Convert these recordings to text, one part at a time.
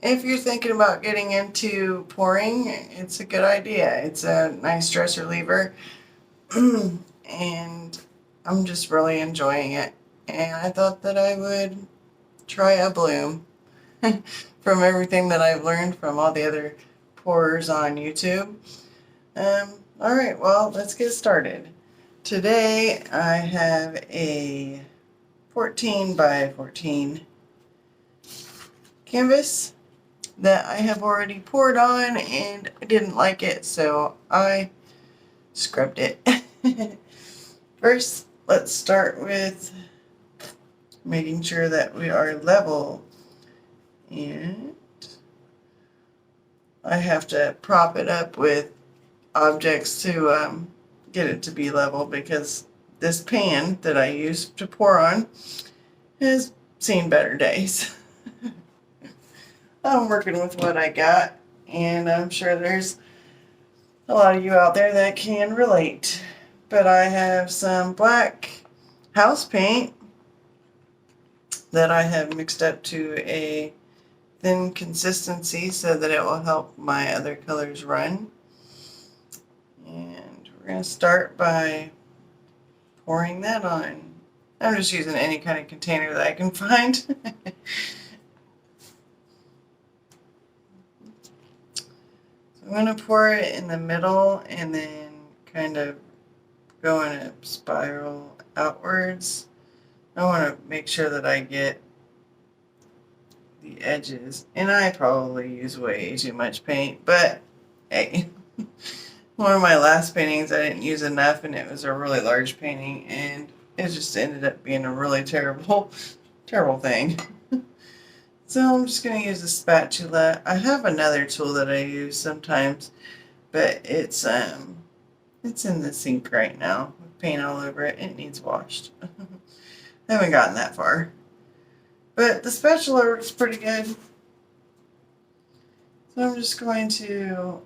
if you're thinking about getting into pouring, it's a good idea. It's a nice stress reliever, and I'm just really enjoying it. And I thought that I would try a bloom from everything that I've learned from all the other pourers on YouTube. All right, well, let's get started. Today I have a 14 by 14 canvas that I have already poured on, and I didn't like it, so I scrubbed it. First, let's start with making sure that we are level, and I have to prop it up with objects to get it to be level, because this pan that I use to pour on has seen better days. I'm working with what I got, and I'm sure there's a lot of you out there that can relate. But I have some black house paint that I have mixed up to a thin consistency so that it will help my other colors run. And we're going to start by pouring that on. I'm just using any kind of container that I can find. I'm going to pour it in the middle and then kind of go in a spiral outwards. I want to make sure that I get the edges, and I probably use way too much paint, but hey, one of my last paintings I didn't use enough, and it was a really large painting, and it just ended up being a really terrible thing. So I'm just going to use a spatula. I have another tool that I use sometimes, but it's in the sink right now with paint all over it. It needs washed. I haven't gotten that far. But the spatula works pretty good. So I'm just going to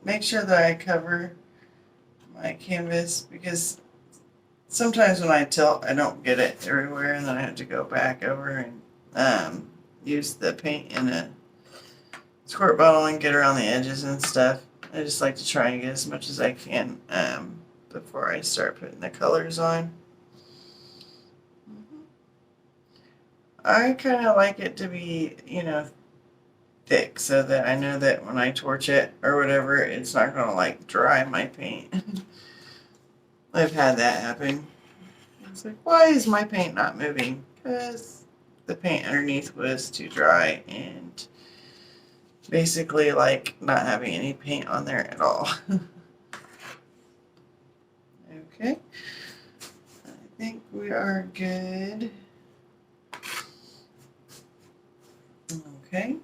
make sure that I cover my canvas, because sometimes when I tilt, I don't get it everywhere, and then I have to go back over and use the paint in a squirt bottle and get around the edges and stuff. I just like to try and get as much as I can before I start putting the colors on. I kind of like it to be, thick, so that I know that when I torch it or whatever, it's not going to like dry my paint. I've had that happen. It's like, why is my paint not moving? Because the paint underneath was too dry, and basically like not having any paint on there at all. Okay, I think we are good. Okay,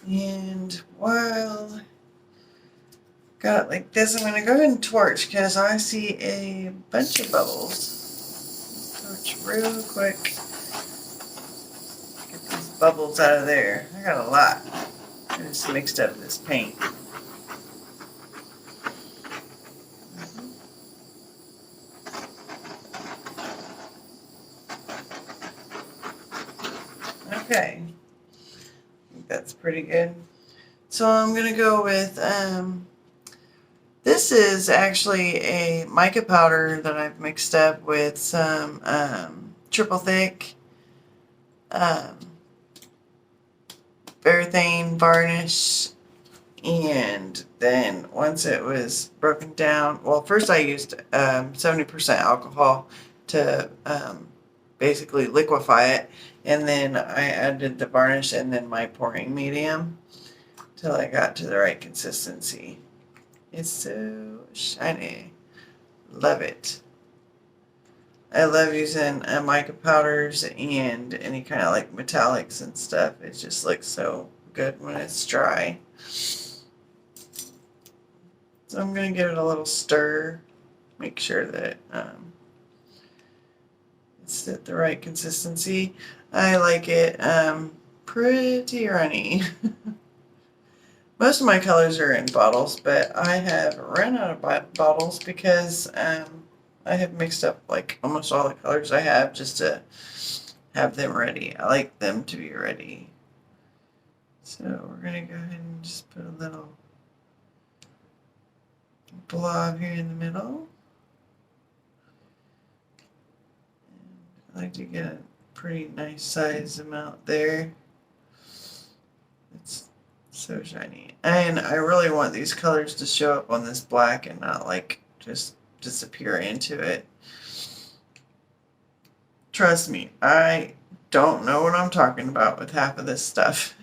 and while got it like this, I'm going to go ahead and torch, because I see a bunch of bubbles. Torch real quick. Get these bubbles out of there. I got a lot. I just mixed up this paint. Okay. I think that's pretty good. So I'm going to go with, this is actually a mica powder that I've mixed up with some triple thick Varathane varnish, and then once it was broken down, well, first I used 70% alcohol to basically liquefy it, and then I added the varnish and then my pouring medium till I got to the right consistency. It's so shiny. Love it. I love using mica powders and any kind of like metallics and stuff. It just looks so good when it's dry. So I'm going to give it a little stir. Make sure that it's at the right consistency. I like it pretty runny. Most of my colors are in bottles, but I have run out of bottles because I have mixed up like almost all the colors I have just to have them ready. I like them to be ready. So we're going to go ahead and just put a little blob here in the middle. I like to get a pretty nice size amount there. It's so shiny. And I really want these colors to show up on this black and not like just disappear into it. Trust me, I don't know what I'm talking about with half of this stuff.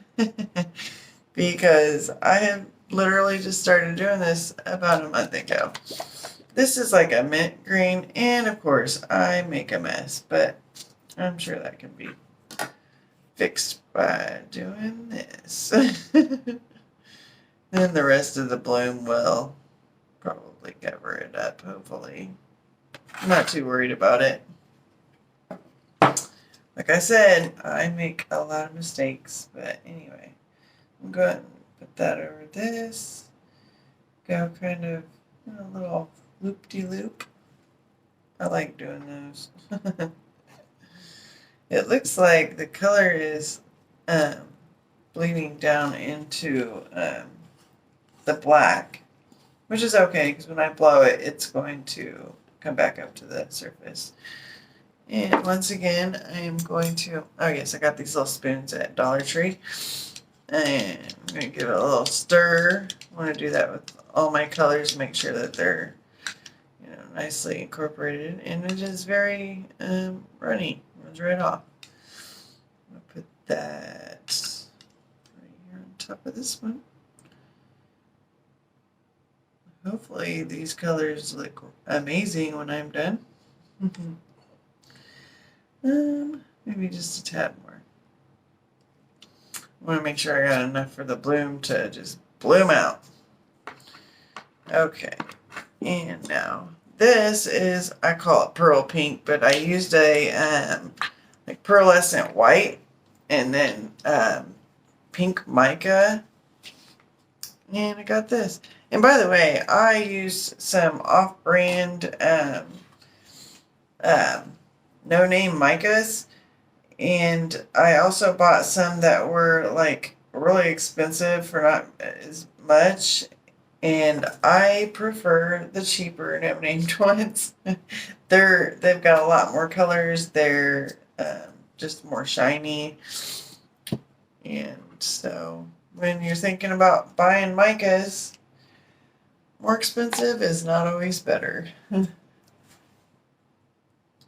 Because I have literally just started doing this about a month ago. This is like a mint green, and of course I make a mess, but I'm sure that can be fixed by doing this. Then the rest of the bloom will probably cover it up, hopefully. I'm not too worried about it. Like I said, I make a lot of mistakes, but anyway, I'm going to put that over this. Go kind of a little loop-de-loop. I like doing those. It looks like the color is bleeding down into the black, which is okay because when I blow it, it's going to come back up to the surface. And once again, I am going to, oh yes, I got these little spoons at Dollar Tree. And I'm going to give it a little stir. I want to do that with all my colors, make sure that they're nicely incorporated. And it is very runny. It runs right off. I'm going to put that right here on top of this one. Hopefully these colors look amazing when I'm done. Maybe just a tad more. I want to make sure I got enough for the bloom to just bloom out. Okay, and now this is, I call it pearl pink, but I used a like pearlescent white and then pink mica, and I got this. And by the way, I used some off-brand no-name micas, and I also bought some that were like really expensive for not as much, and I prefer the cheaper no-named ones. They've got a lot more colors. They're just more shiny, and so when you're thinking about buying micas, more expensive is not always better.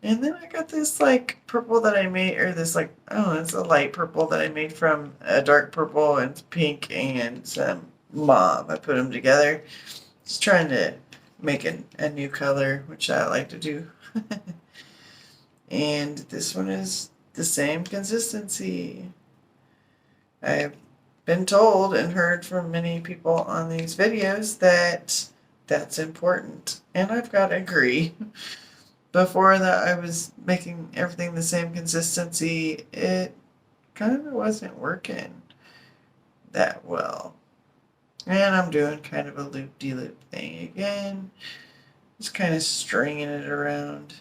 And then I got this like purple that I made, or this like, oh, it's a light purple that I made from a dark purple and pink and some mauve. I put them together. Just trying to make a new color, which I like to do. And this one is the same consistency. I've been told and heard from many people on these videos that that's important. And I've got to agree. Before that, I was making everything the same consistency. It kind of wasn't working that well. And I'm doing kind of a loop-de-loop thing again. Just kind of stringing it around.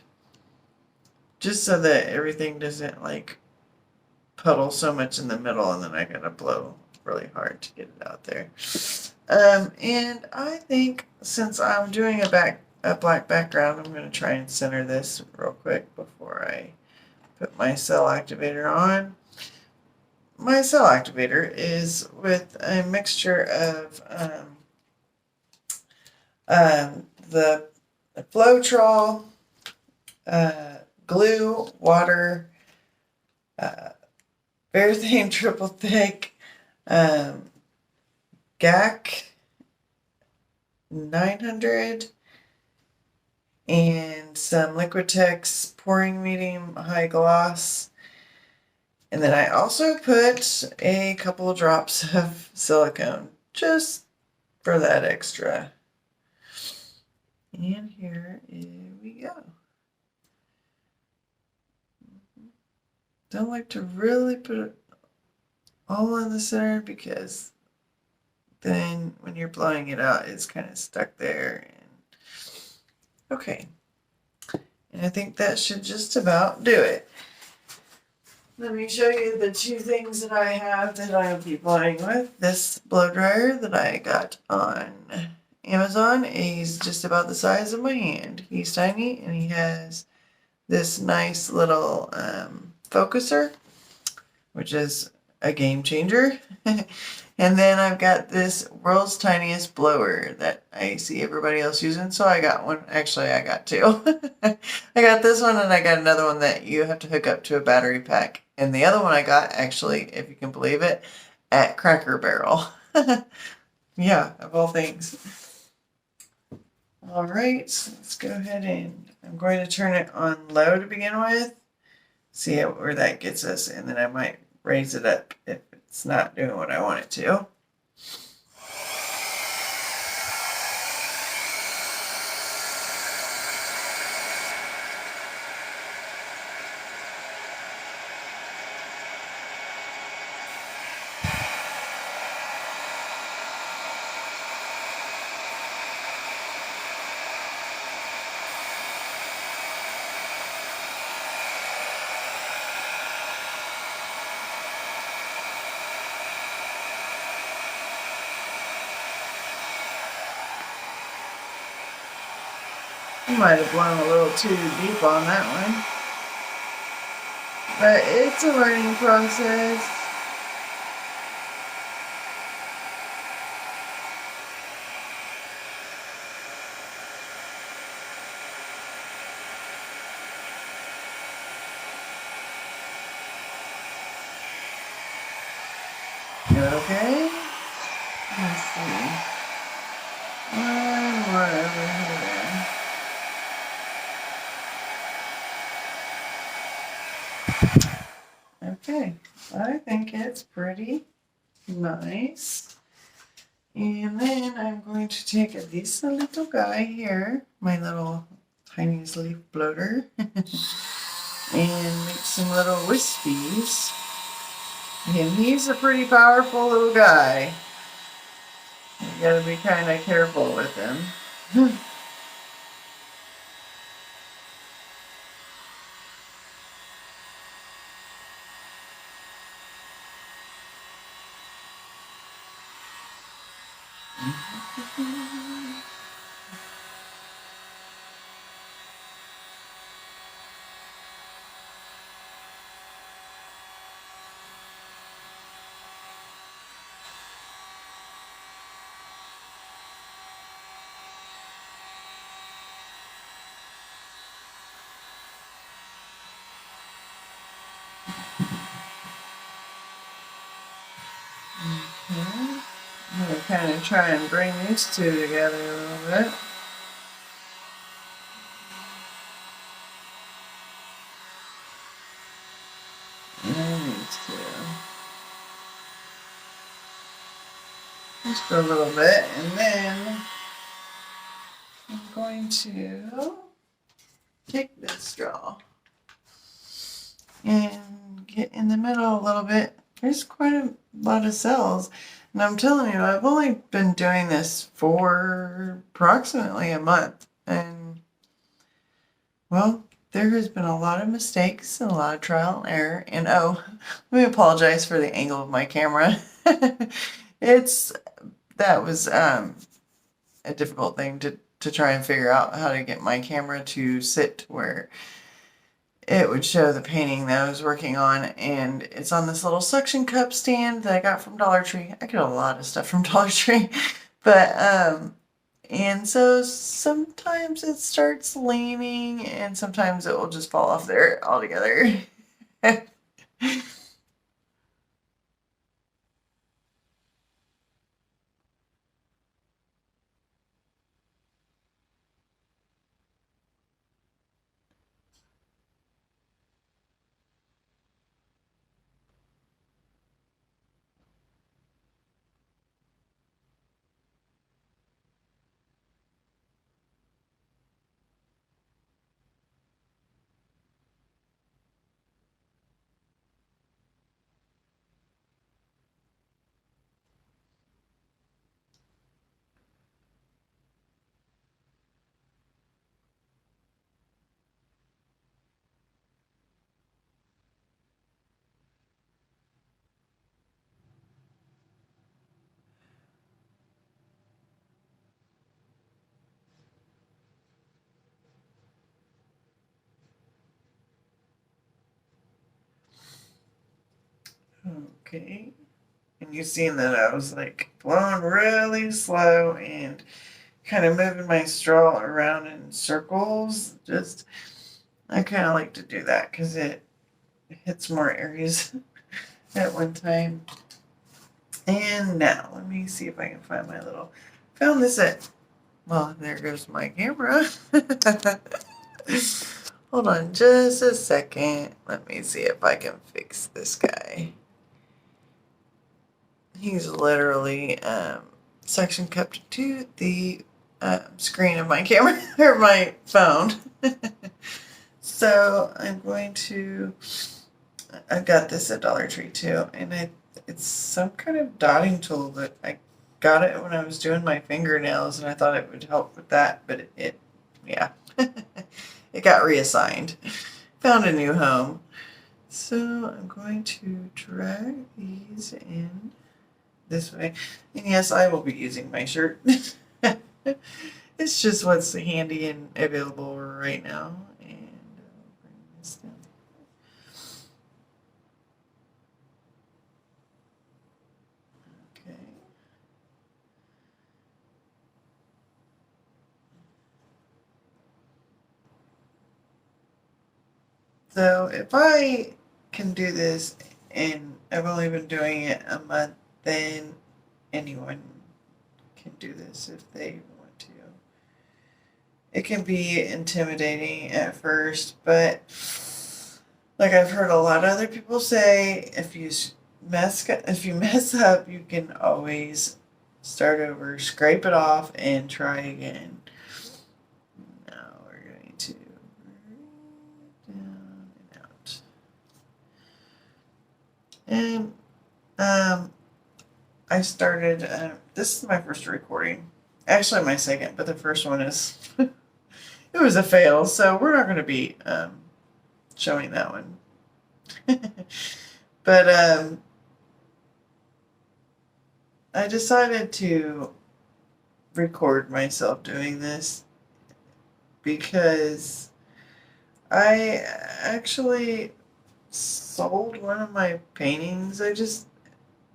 Just so that everything doesn't like puddle so much in the middle and then I gotta blow really hard to get it out there. And I think since I'm doing a black background, I'm going to try and center this real quick before I put my cell activator on. My cell activator is with a mixture of the Floetrol, glue, water, Varathane Triple Thick, GAC 900, and some Liquitex Pouring Medium High Gloss. And then I also put a couple of drops of silicone, just for that extra. And here we go. Don't like to really put it all in the center because then when you're blowing it out, it's kind of stuck there. Okay. And I think that should just about do it. Let me show you the two things that I have that I'll be playing with. This blow dryer that I got on Amazon. He's just about the size of my hand. He's tiny and he has this nice little focuser, which is a game changer. And then I've got this world's tiniest blower that I see everybody else using, so I got one. Actually, I got two. I got this one and I got another one that you have to hook up to a battery pack. And the other one I got, actually, if you can believe it, at Cracker Barrel. Yeah, of all things. All right, so let's go ahead and I'm going to turn it on low to begin with. See where that gets us, and then I might raise it up if it's not doing what I want it to. I might have blown a little too deep on that one. But it's a learning process. Okay. Let's see. One more over here. Okay. I think it's pretty nice. And then I'm going to take this little guy here, my little tiniest leaf bloater, and make some little wispies. And he's a pretty powerful little guy. You gotta be kind of careful with him. Okay. I'm gonna kind of try and bring these two together a little bit. And these two. Just a little bit, and then I'm going to take this straw and get in the middle a little bit. There's quite a lot of cells. And I'm telling you, I've only been doing this for approximately a month. And, well, there has been a lot of mistakes and a lot of trial and error. And, oh, let me apologize for the angle of my camera. That was a difficult thing to try and figure out how to get my camera to sit where it would show the painting that I was working on, and it's on this little suction cup stand that I got from Dollar Tree. I get a lot of stuff from Dollar Tree, but and so sometimes it starts leaning and sometimes it will just fall off there altogether. Okay. And you seen that I was like blowing really slow and kind of moving my straw around in circles. Just, I kind of like to do that because it hits more areas at one time. And now, let me see if I can find my little, found this at, well, there goes my camera. Hold on just a second. Let me see if I can fix this guy. He's literally suction cupped to the screen of my camera, or my phone. So I'm going to, I got this at Dollar Tree too, and it's some kind of dotting tool, but I got it when I was doing my fingernails and I thought it would help with that, but yeah, it got reassigned. Found a new home. So I'm going to drag these in this way. And yes, I will be using my shirt. It's just what's handy and available right now. And I'll bring this down. Okay. So if I can do this, and I've only been doing it a month, then anyone can do this if they want to. It can be intimidating at first, but like I've heard a lot of other people say, if you mess up, you can always start over, scrape it off, and try again. Now we're going to down and out. And I started. This is my first recording. Actually, my second, but the first one is it was a fail, so we're not going to be showing that one. But I decided to record myself doing this because I actually sold one of my paintings. I just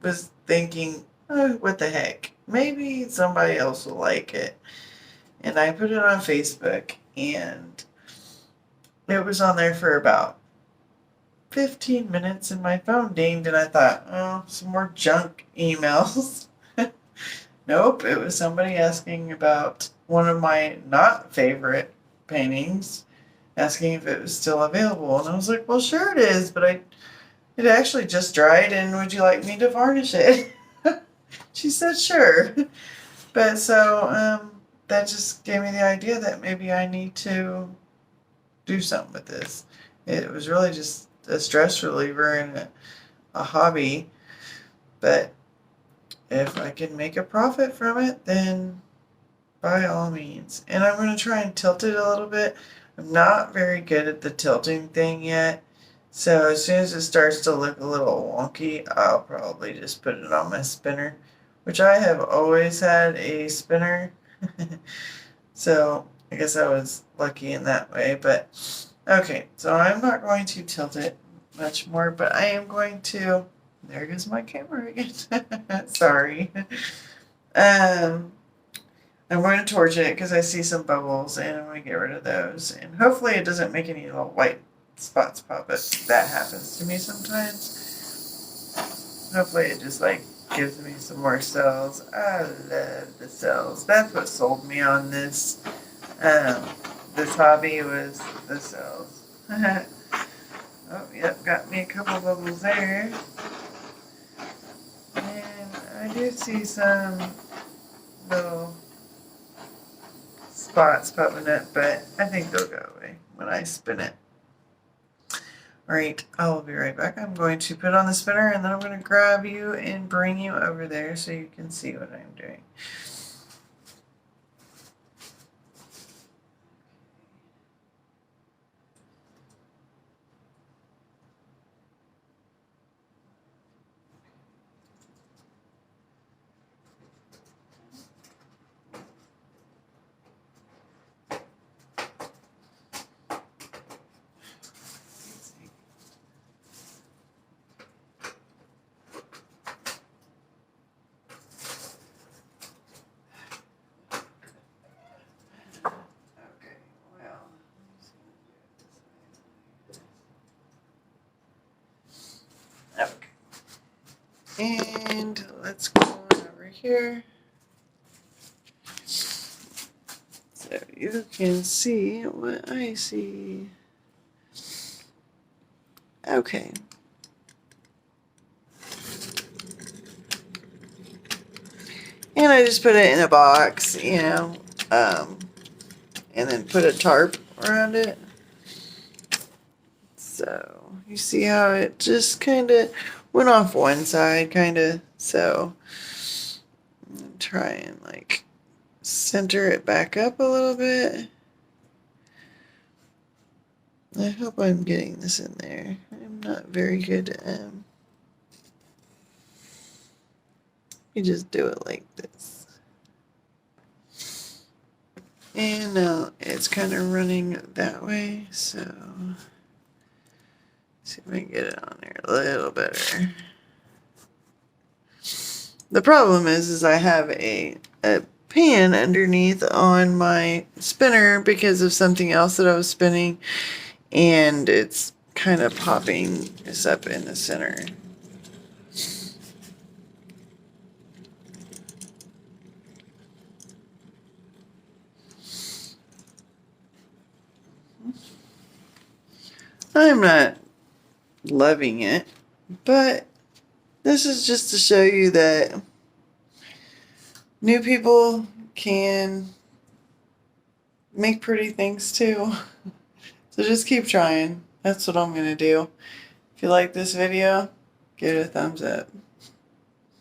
was thinking, oh, what the heck? Maybe somebody else will like it. And I put it on Facebook, and it was on there for about 15 minutes, and my phone dinged, and I thought, oh, some more junk emails. Nope, it was somebody asking about one of my not favorite paintings, asking if it was still available. And I was like, well, sure it is, but it actually just dried, and would you like me to varnish it? She said, sure. But so that just gave me the idea that maybe I need to do something with this. It was really just a stress reliever and a hobby, but if I can make a profit from it, then by all means. And I'm going to try and tilt it a little bit. I'm not very good at the tilting thing yet, so as soon as it starts to look a little wonky, I'll probably just put it on my spinner, which I have always had a spinner. So I guess I was lucky in that way, but okay, so I'm not going to tilt it much more, but I am going to, there goes my camera again. Sorry. I'm going to torch it because I see some bubbles, and I'm going to get rid of those. And hopefully it doesn't make any little white spots pop up. That happens to me sometimes. Hopefully it just like gives me some more cells. I love the cells. That's what sold me on this. This hobby was the cells. Oh, yep, got me a couple bubbles there. And I do see some little spots popping up, but I think they'll go away when I spin it. Alright, I'll be right back. I'm going to put on the spinner, and then I'm going to grab you and bring you over there so you can see what I'm doing. And let's go on over here so you can see what I see. Okay. And I just put it in a box, you know, and then put a tarp around it. So you see how it just kind of went off one side, kind of. So I'm gonna try and like center it back up a little bit. I hope I'm getting this in there. I'm not very good at you just do it like this. And now it's kind of running that way, so see if I can get it on there a little better. The problem is I have a pan underneath on my spinner because of something else that I was spinning, and it's kind of popping this up in the center. I'm not loving it, but this is just to show you that new people can make pretty things too. So just keep trying. That's what I'm going to do. If you like this video, give it a thumbs up.